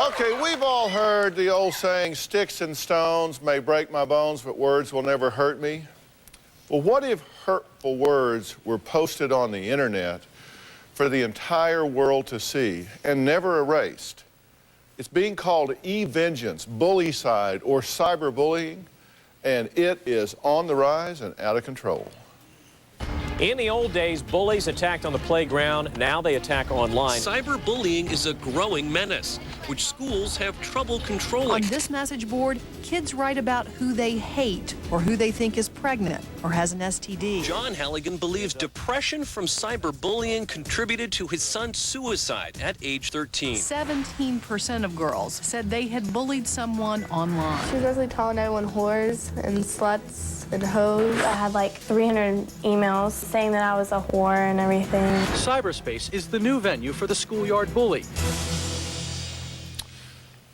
Okay, we've all heard the old saying, sticks and stones may break my bones, but words will never hurt me. Well, what if hurtful words were posted on the internet for the entire world to see and never erased? It's being called e-vengeance, bullycide, or cyberbullying, and it is on the rise and out of control. In the old days, bullies attacked on the playground. Now they attack online. Cyberbullying is a growing menace, which schools have trouble controlling. On this message board, kids write about who they hate or who they think is pregnant or has an STD. John Halligan believes depression from cyberbullying contributed to his son's suicide at age 13. 17% of girls said they had bullied someone online. She was basically calling everyone whores and sluts and hoes. I had like 300 emails saying that I was a whore and everything. Cyberspace is the new venue for the schoolyard bully.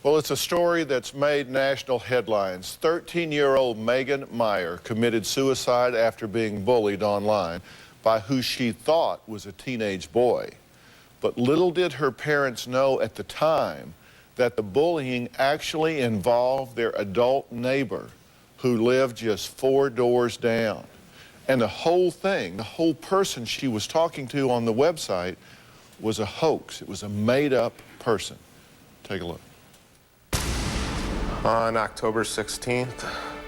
Well, it's a story that's made national headlines. 13-year-old Meier committed suicide after being bullied online by who she thought was a teenage boy. But little did her parents know at the time that the bullying actually involved their adult neighbor who lived just 4 doors down. And the whole thing, the whole person she was talking to on the website was a hoax. It was a made-up person. Take a look. On October 16th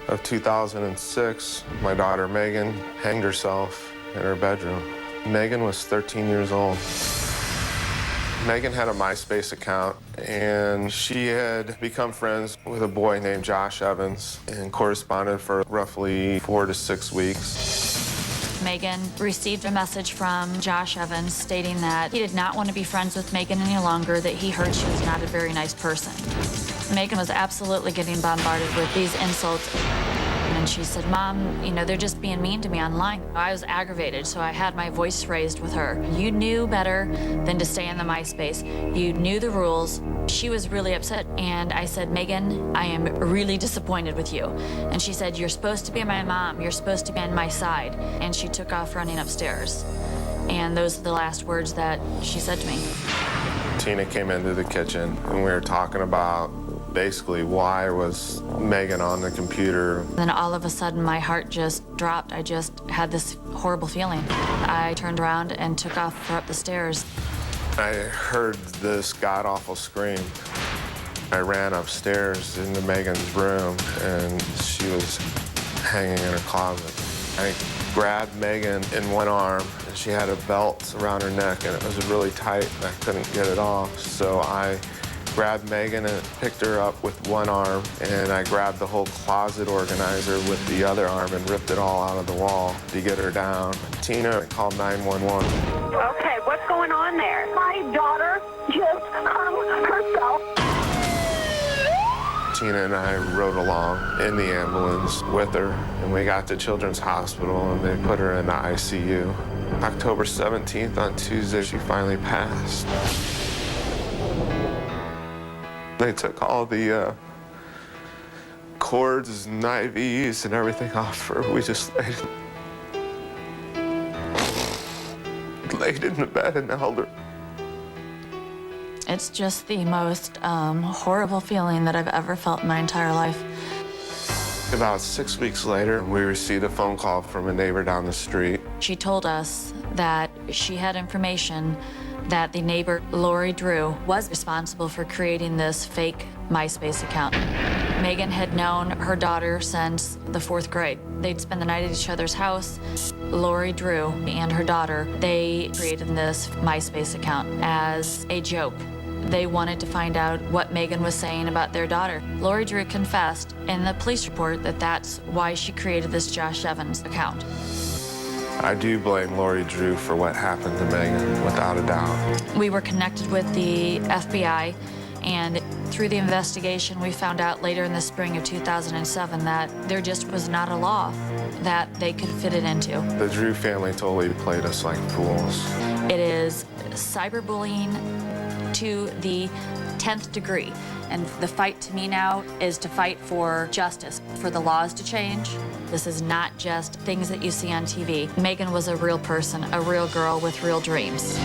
of 2006, my daughter Megan hanged herself in her bedroom. Megan was 13 years old. Megan had a MySpace account, and she had become friends with a boy named Josh Evans and corresponded for roughly 4 to 6 weeks. Megan received a message from Josh Evans stating that he did not want to be friends with Megan any longer, that he heard she was not a very nice person. Megan was absolutely getting bombarded with these insults. And she said, "Mom, you know, they're just being mean to me online." I was aggravated, so I had my voice raised with her. You knew better than to stay in the MySpace. You knew the rules. She was really upset, and I said, "Megan, I am really disappointed with you." And she said, "You're supposed to be my mom. You're supposed to be on my side." And she took off running upstairs. And those are the last words that she said to me. Tina came into the kitchen, and we were talking about basically why was Megan on the computer. Then all of a sudden my heart just dropped. I just had this horrible feeling. I turned around and took off up the stairs. I heard this god-awful scream. I ran upstairs into Megan's room, and she was hanging in her closet. I grabbed Megan in one arm, and she had a belt around her neck, and it was really tight, and I couldn't get it off. So I grabbed Megan and picked her up with one arm, and I grabbed the whole closet organizer with the other arm and ripped it all out of the wall to get her down. Tina called 911. Okay, what's going on there? My daughter just hung herself. Tina and I rode along in the ambulance with her, and we got to Children's Hospital, and they put her in the ICU. October 17th, on Tuesday, she finally passed. They took all the cords and IVs and everything off her. We just laid in the bed and held her. It's just the most horrible feeling that I've ever felt in my entire life. About 6 weeks later, we received a phone call from a neighbor down the street. She told us that she had information that the neighbor, Lori Drew, was responsible for creating this fake MySpace account. Megan had known her daughter since the 4th grade. They'd spend the night at each other's house. Lori Drew and her daughter, they created this MySpace account as a joke. They wanted to find out what Megan was saying about their daughter. Lori Drew confessed in the police report that that's why she created this Josh Evans account. I do blame Lori Drew for what happened to Megan, without a doubt. We were connected with the FBI, and through the investigation, we found out later in the spring of 2007 that there just was not a law that they could fit it into. The Drew family totally played us like fools. It is cyberbullying to the 10th degree. And the fight to me now is to fight for justice, for the laws to change. This is not just things that you see on TV. Megan was a real person, a real girl with real dreams.